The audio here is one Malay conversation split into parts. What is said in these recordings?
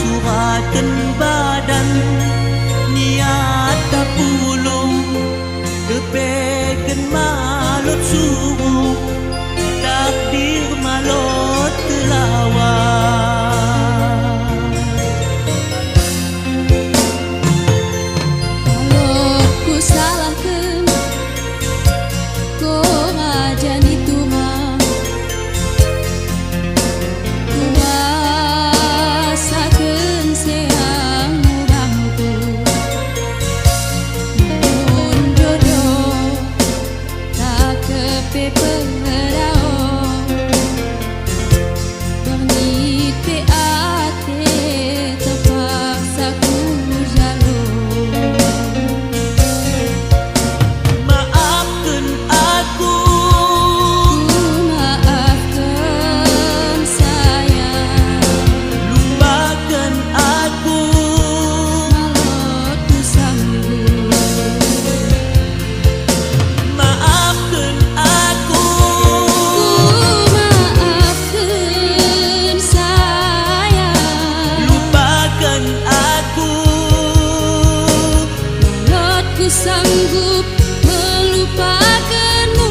suratkan badan niat tak pulung kepeken malot suruh takdir malot telawan. Kalau ku salahkan kau ngajani Tuhan, ku rasakan sayang murahku. Mun jodoh tak kepepen sanggup melupakanmu.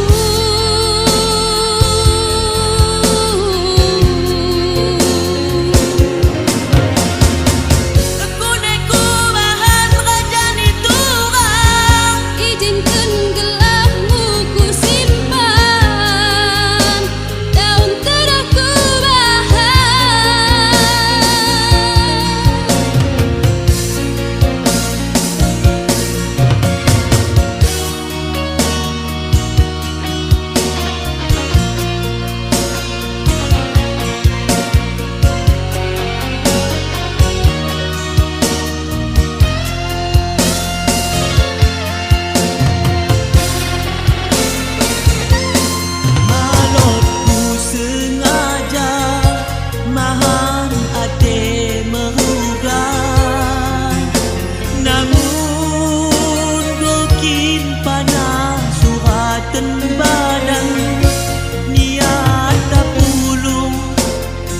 Kekuneku bahan rajani Tuhan, izinkan gelapmu ku simpan daun terdaku bahan.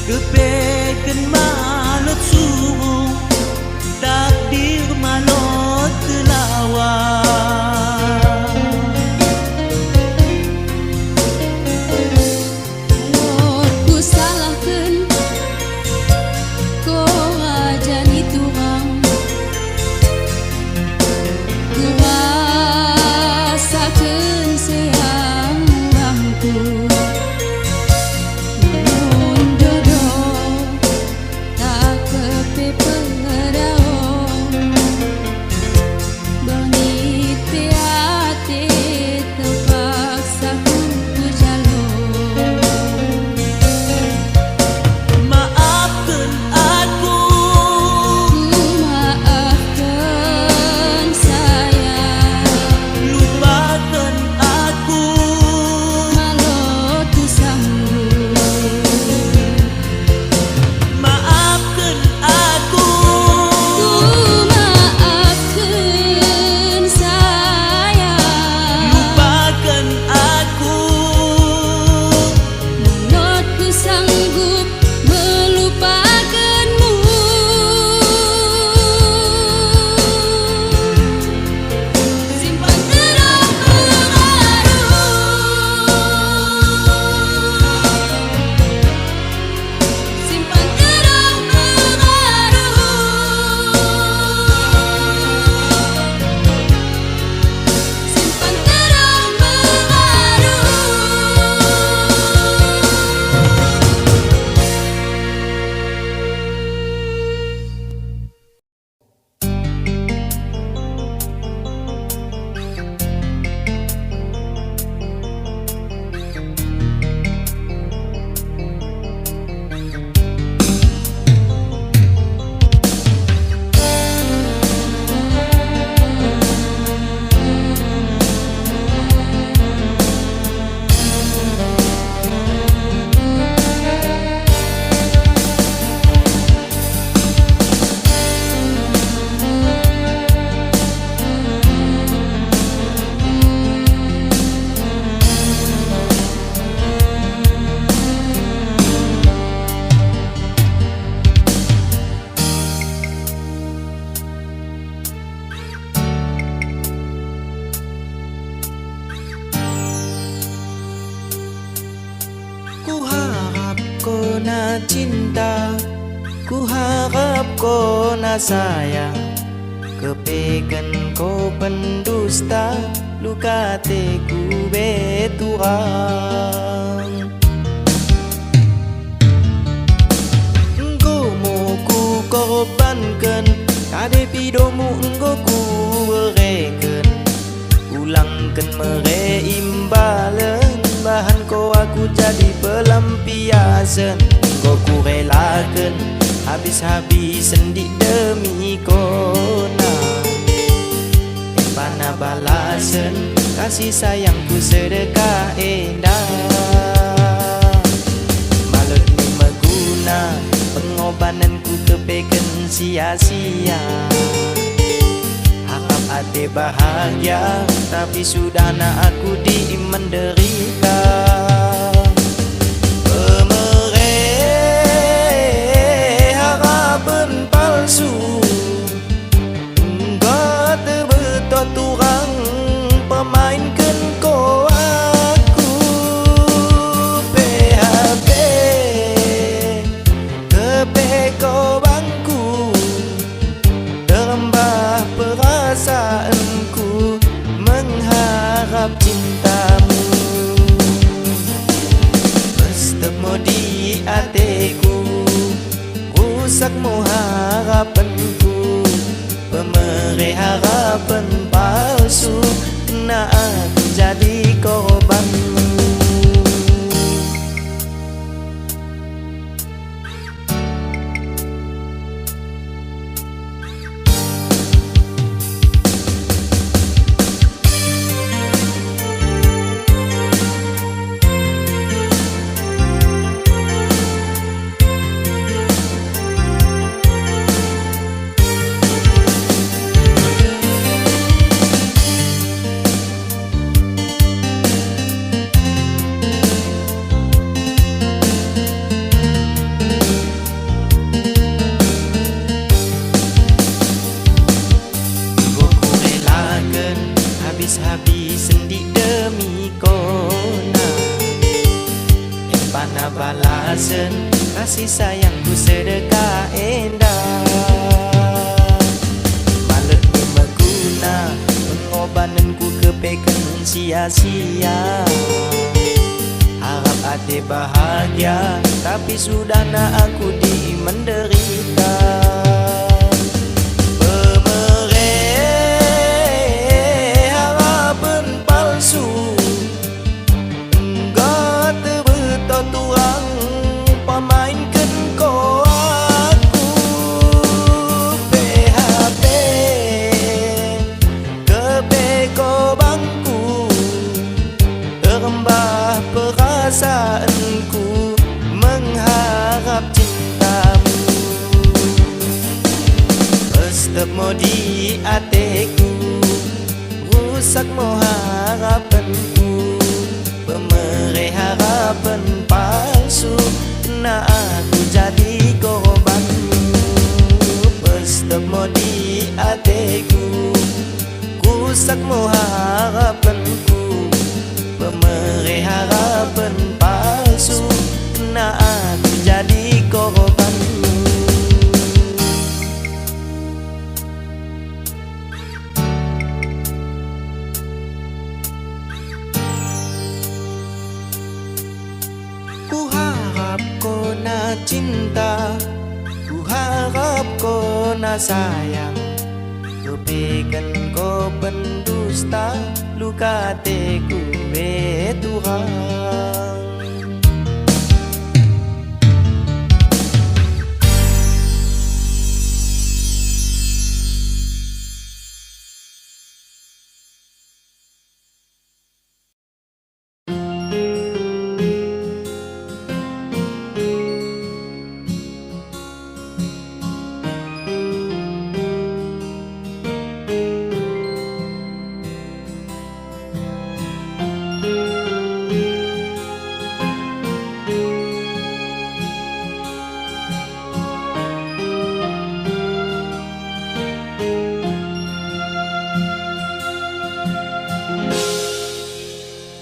kepeken malot suruh takdir malot telawan. Kalau ku salahkan kau ajani Tuhan, ku rasakan sayang murahku. Maafkan aku cinta, ku harap kau na sayang. Kepekan kau pendusta, luka teku beturang. Engkau mau ku korbankan, kade pidomu engkau ku bereken. Ulangkan mere imbalan, bahan kau aku jadi pelampiasan. Engkau ku relakan, habis-habisan di demi kona. Empana balasan, kasih sayangku sedekah endah. Malut ni meguna, pengorbananku kepeken sia-sia. Harap ade bahagia, tapi sudah nak aku di menderita. Pemereh harapan palsu, enggak terbetot turang pemainkan kau aku. PHP kepe kau bangku, terembah perasaanku mengharap cintamu. Bestemu di hatiku, rusakmu harapanku. Pemerih harapan palsu, nak aku jadi korbanmu. Habis-habisan di demi kona. Empana balasan, kasih sayangku sedekah endah. Malut ni meguna, pengorbananku kepeken sia-sia. Harap ade bahagia, tapi sudah nak aku di menderita. Enggak terbetot turang pemainkan kau aku. PHP kepe kau bangku, terembah perasaanku mengharap cintamu. Bestemu di hatiku, rusakmu harapanku. Pemerih harapan palsu, nak aku jadi korbanmu. Bestemu di hatiku, rusakmu harapanku. Pemerih harapan palsu, nak aku jadi korbanmu. Ku harap kau na cinta, ku harap kau na sayang. Kepekan kau pendusta, luka teku beturang.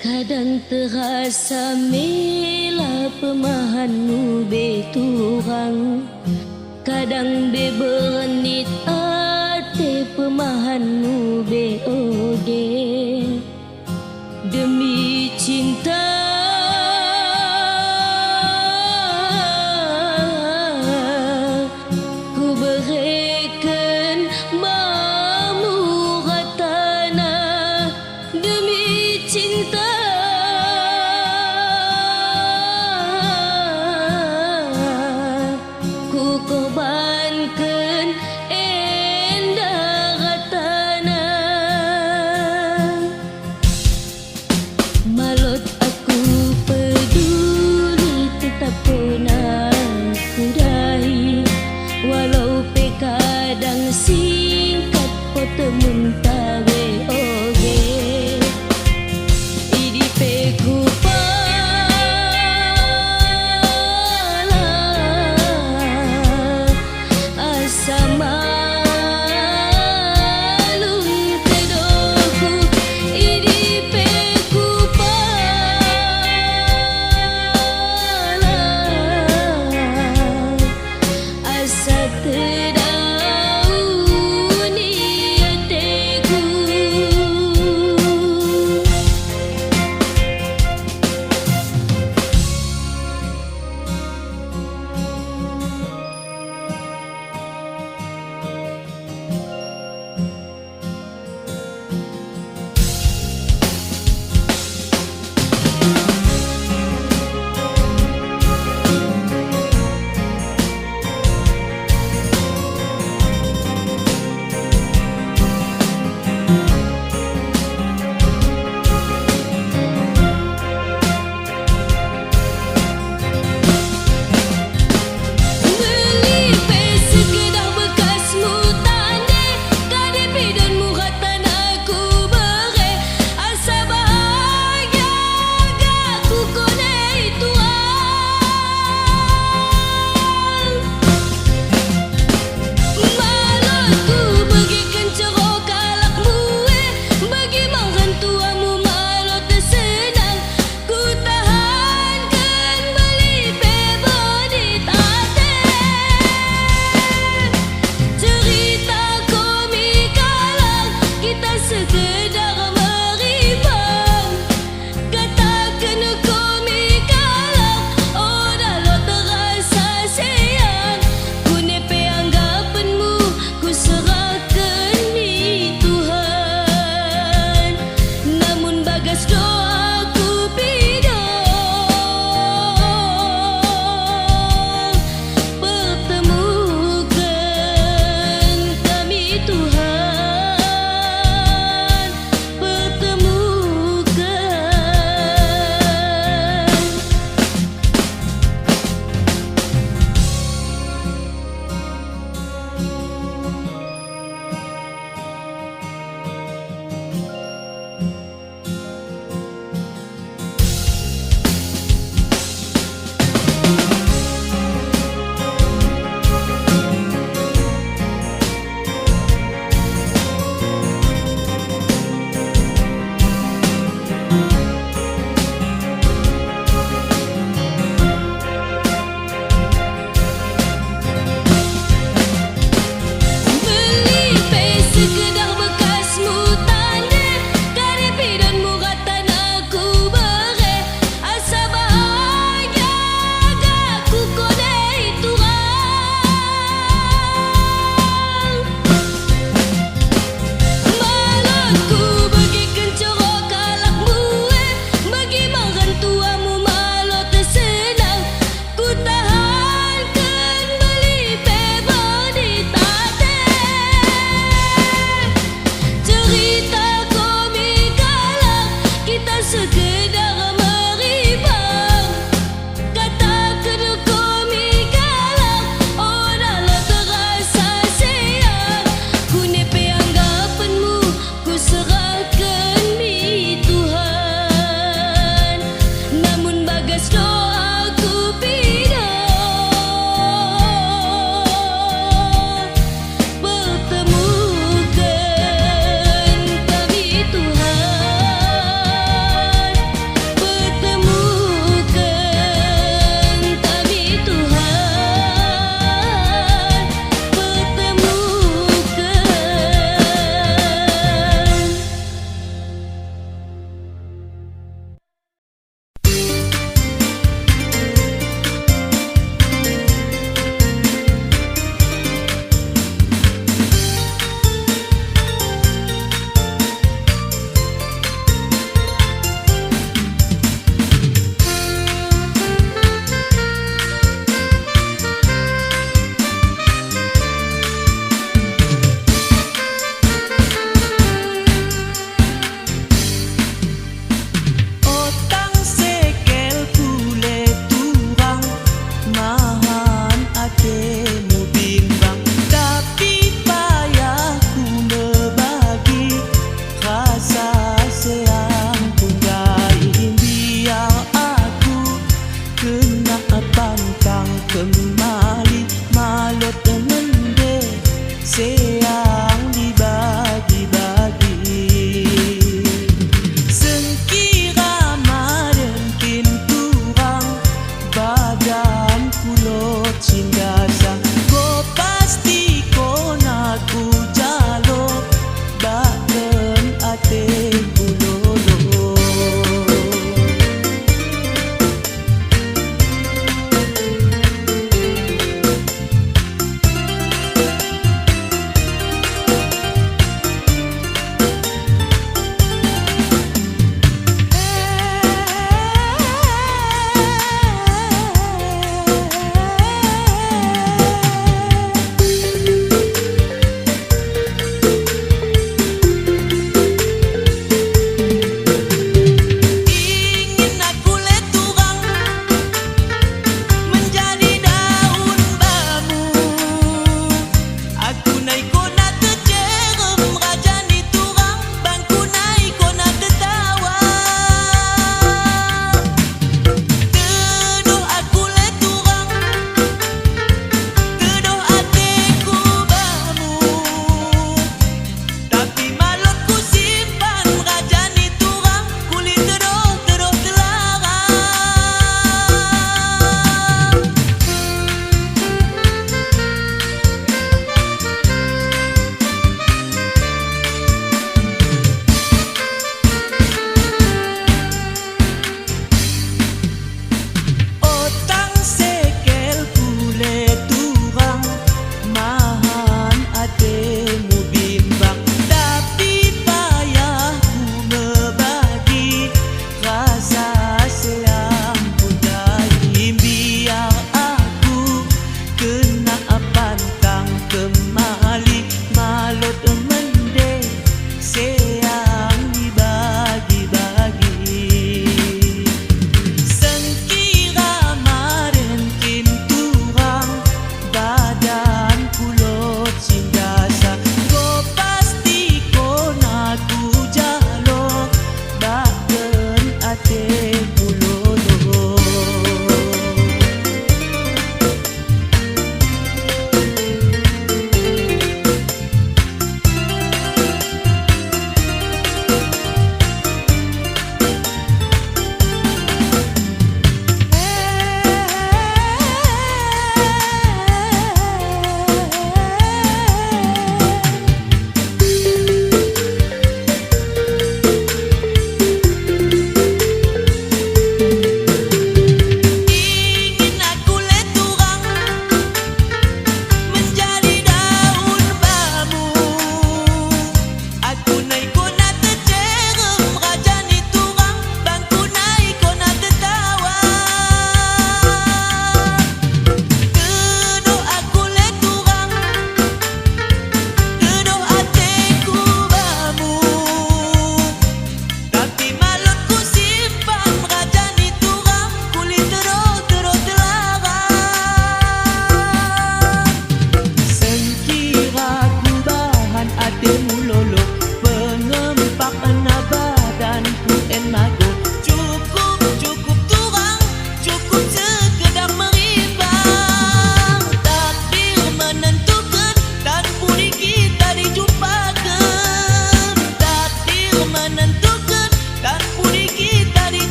Kadang terasa mila pemahanmu beturang, kadang be berenit ate pemahanmu be oge. Demi cinta ku berikan mamu ratana, demi cinta ku korbankan endah ratana. Malut aku peduli tetap pernah kudahi, walau pe kadang singkat foto mentare oge. Idi pe ku pala asa malum tedoku. Idi pe ku pala asa terdauni hatiku.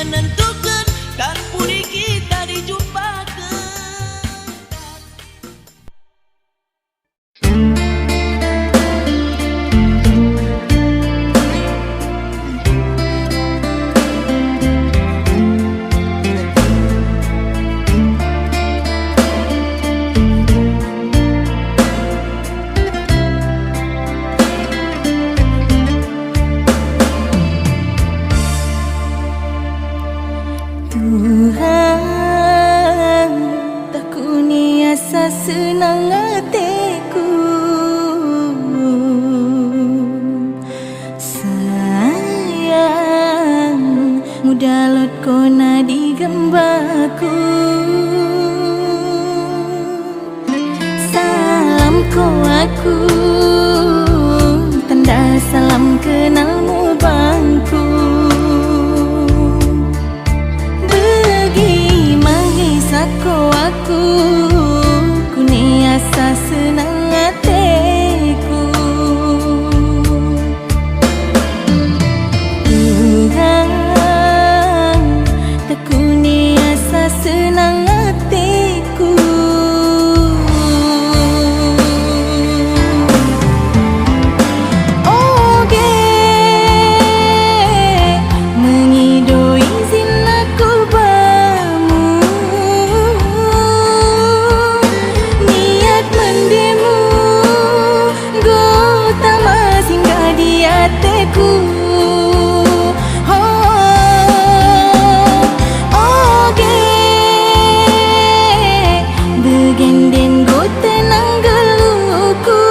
menentukan kan puri kita dijumpakan. Tuhan, tak kuniasa senang hatiku. Sayang, mudah lot kona digembaku. Salam ko aku, tanda salam kenalmu bangku. Sako aku kuni asa senang hatiku. Tuhan, tak kuni asa senang hatiku. Oge mengido izin aku hatiku. Oge begenden go tenang geluku.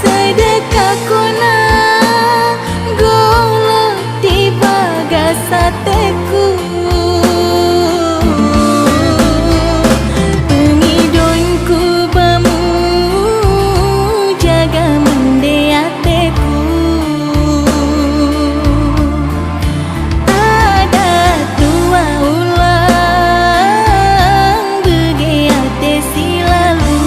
Sedekah kona golok di bagas hatiku. Pengidonku bamu jaga mende hatiku. Ada tua ulang bege hati silalu.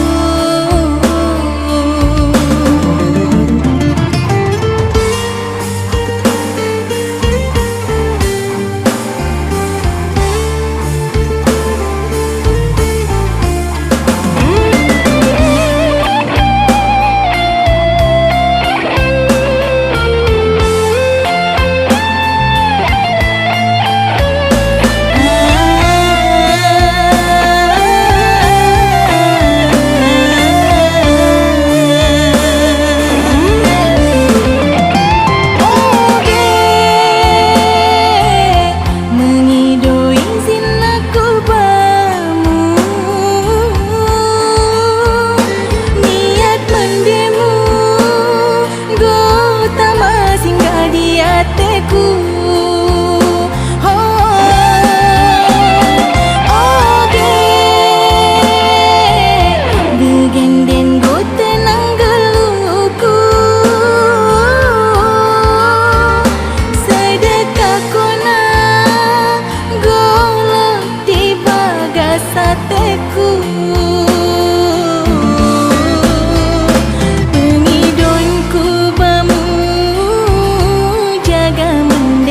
Pengidonku bamu jaga mende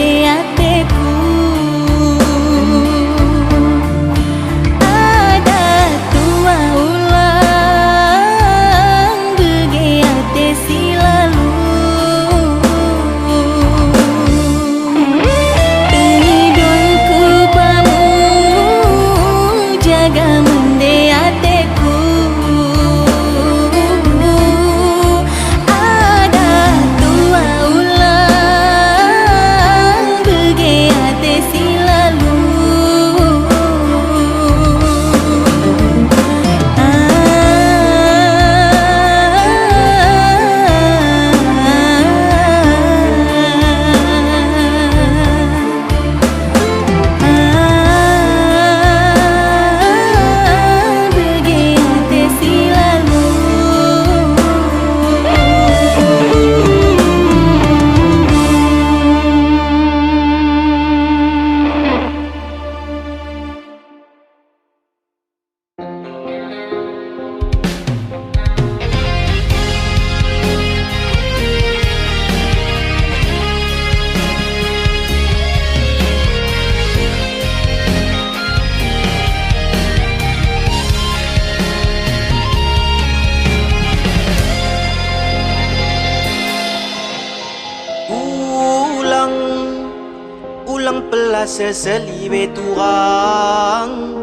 ulang pelas seseliwe turang.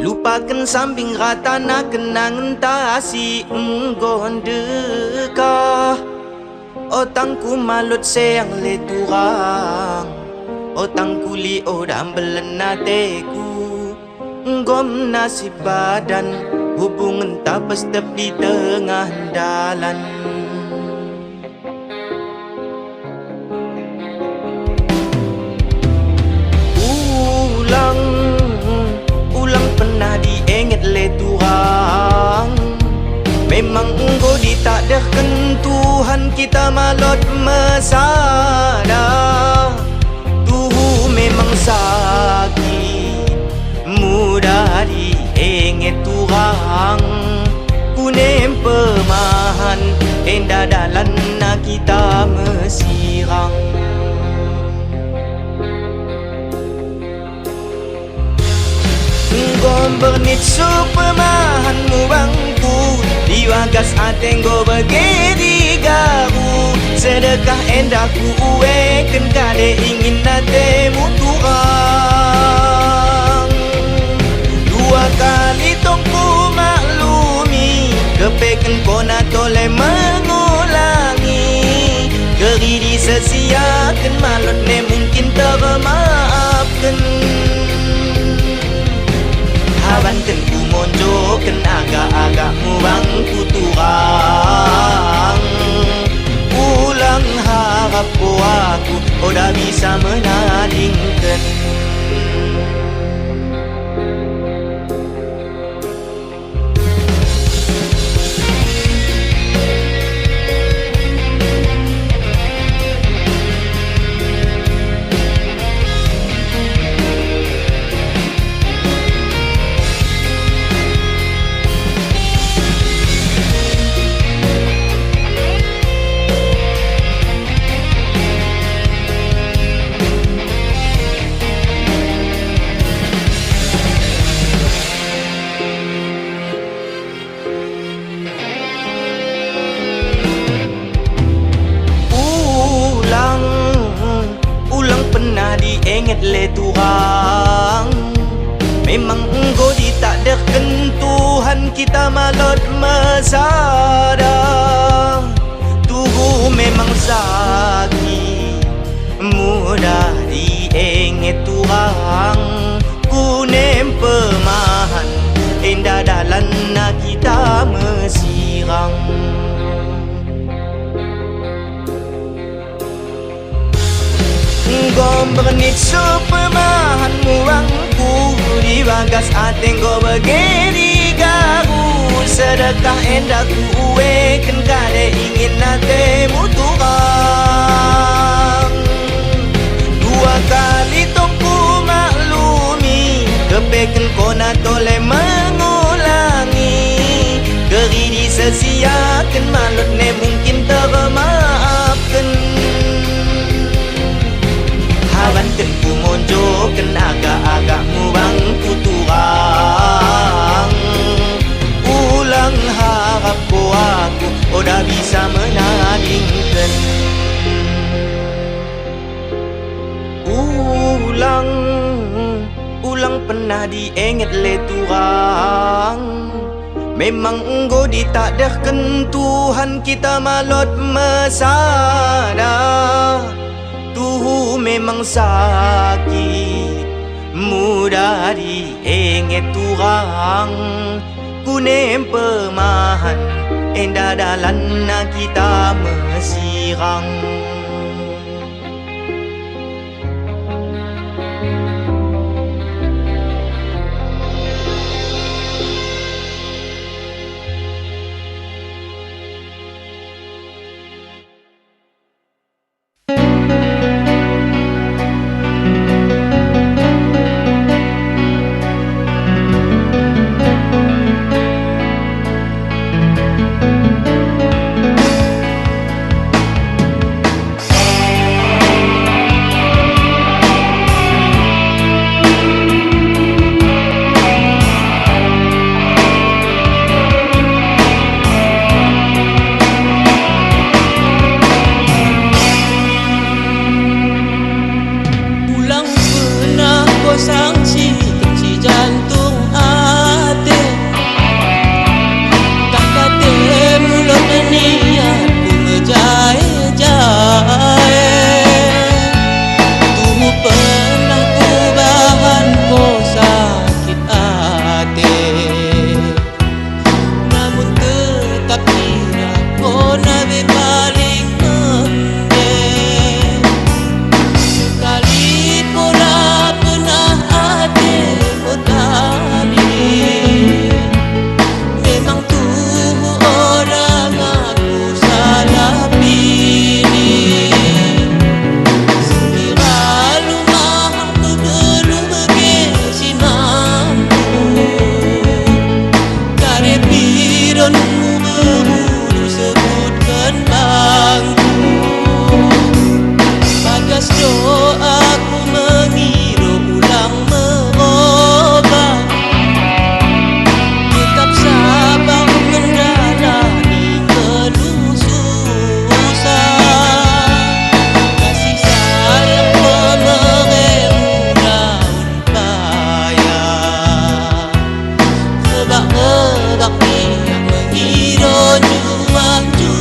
Lupakan samping rata nak kenangan tasi enggon dekah. Otangku malut sayang le turang. Otangku li odam belenateku. Gom nasib badan hubungan tak pestep di tengah dalan. Ulang pernah diingat le turang. Memang engkau ditakdirkan Tuhan kita malot mesada. Tuhu memang sakit mudah diingat turang. Kunem pemahan endah dalan na kita mesirang. Gom bernit supemahanmu bangku. Diwagas ateng go begedi garu. Sedekah endah ku uwekan kade ingin natemu turang. Dua kali tongku maklumi. Kepeken kona tole mengulangi. Geri disesiakan malot ne mungkin termaafkan. Banten ku monjoken agak-agakmu bangku turang. Ulang harap aku dah bisa menadingkan. Ingat le turang. Memang engkau ditakdirkan Tuhan kita malot mesada. Tuhu memang sakit mudah diingat turang. Kunem pemahan endah dalan na kita mesirang. Gom bernit supemahanmu bangku. Diwagas ateng go begedi garu. Sedekah endah ku uwekan kade ingin natemu turang. Dua kali tongku maklumi. Kepeken kona tole mengulangi. Geri disesiakan malot ne mungkin termaafkan. Banten ku monjoken agak-agakmu bangku turang. Ulang harap aku dah bisa menadingkan. Ulang pernah diingat le turang. Memang engkau ditakdirkan Tuhan kita malot mesada. Tuhu memang sakit mudah diingat turang. Kunem pemahan endah dalan na kita mesirang. jantung hati. Tak kate mulut niat ku ngejahe-jahe. Tuh pernah ku bahan ko sakit hati, namun tetap kira ko nabi paling mendek. Sekali pura pernah hati ko tadi, memang tuh orang aku salah pilih. Sekira lumah aku belum berkesinampu, kare pironmu berburu sebutkan bangku. Bagas doaku mengira ulang merubah, tetap sabar menjalani ngeluh susah. Kasih sayang pemeremu daun payah, sebab-sebab dia mengira juang-juang.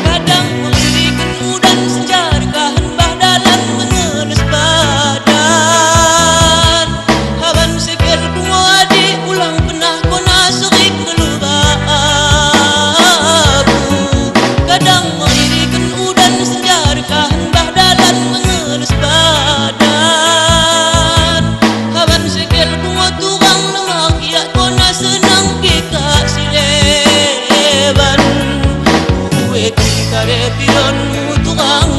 Kadang mengirikan udan sejarkah hembah dalam mengelus badan. Haban sekel kumadi ulang pernah kona serik ngelubah aku. Kadang mengirikan udan sejarkah hembah dalam mengelus badan. Haban sekel kumoturang lemak ya kona senang kika sileban. Kare pironmu turang,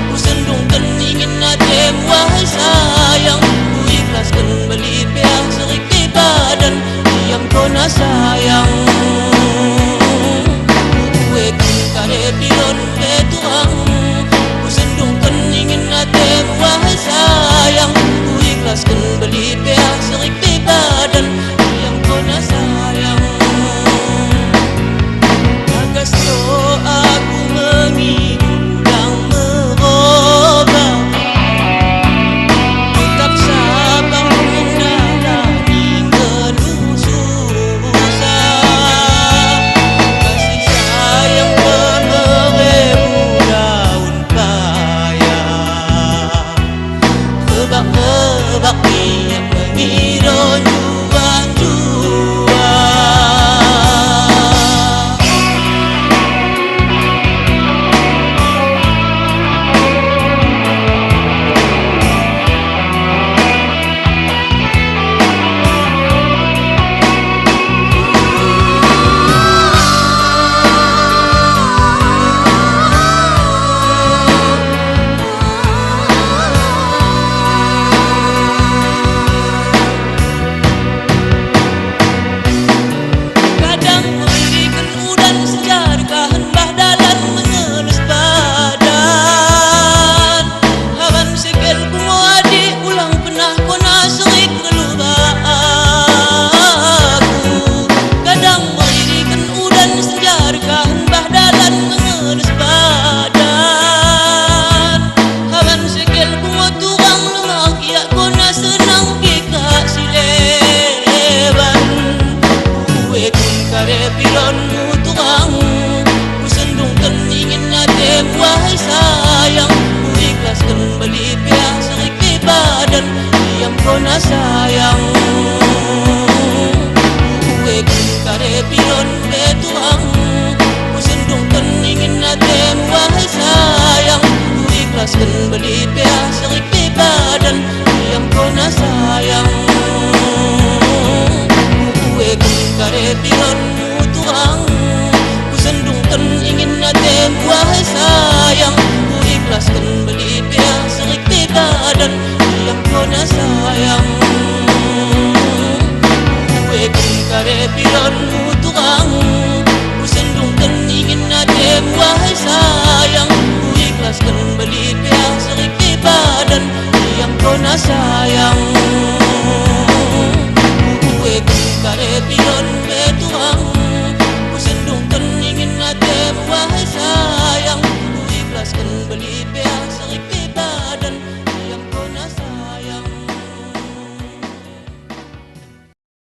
ku sendungkan ingin natem wahai sayang. Ku ikhlaskan beli pihak serik di badan yang kona sayang. Kare piron turang, ku sendungkan ingin natem wahai sayang. Ku ikhlaskan beli pihak serik di badan yang kona sayang. Bagas doaku menghilang merubah, tetap sabar menjalani ngeluh susah. Kasih sayang pemeremu daun payah, sebab-sebab dia mengira juang-juang. Kadang mengirikan udan sejarkah hembah dalam mengelus badan. Haban sekel kumadi ulang pernah kona serik ngelubah aku. Kadang mengirikan udan sejarkah hembah dalam mengelus badan. Haban sekel kumoturang lemak ya kona senang kika sileban. Kare pironmu turang, ku sendungkan ingin natem wahai sayang. Ku ikhlaskan beli pihak serik di badan yang kona sayang. Kare piron turang, ku sendungkan ingin natem wahai sayang. Ku ikhlaskan beli pihak serik di badan yang kona sayang. Kare pironmu turang, ku sendungkan ingin natem wahai sayang. Ku ikhlaskan beli pihak serik di badan yang kona sayang. pionmu turang. Ku sendungkan ingin natem wahai sayang. Ku ikhlaskan beli pihak serik di badan yang kau nak sayang.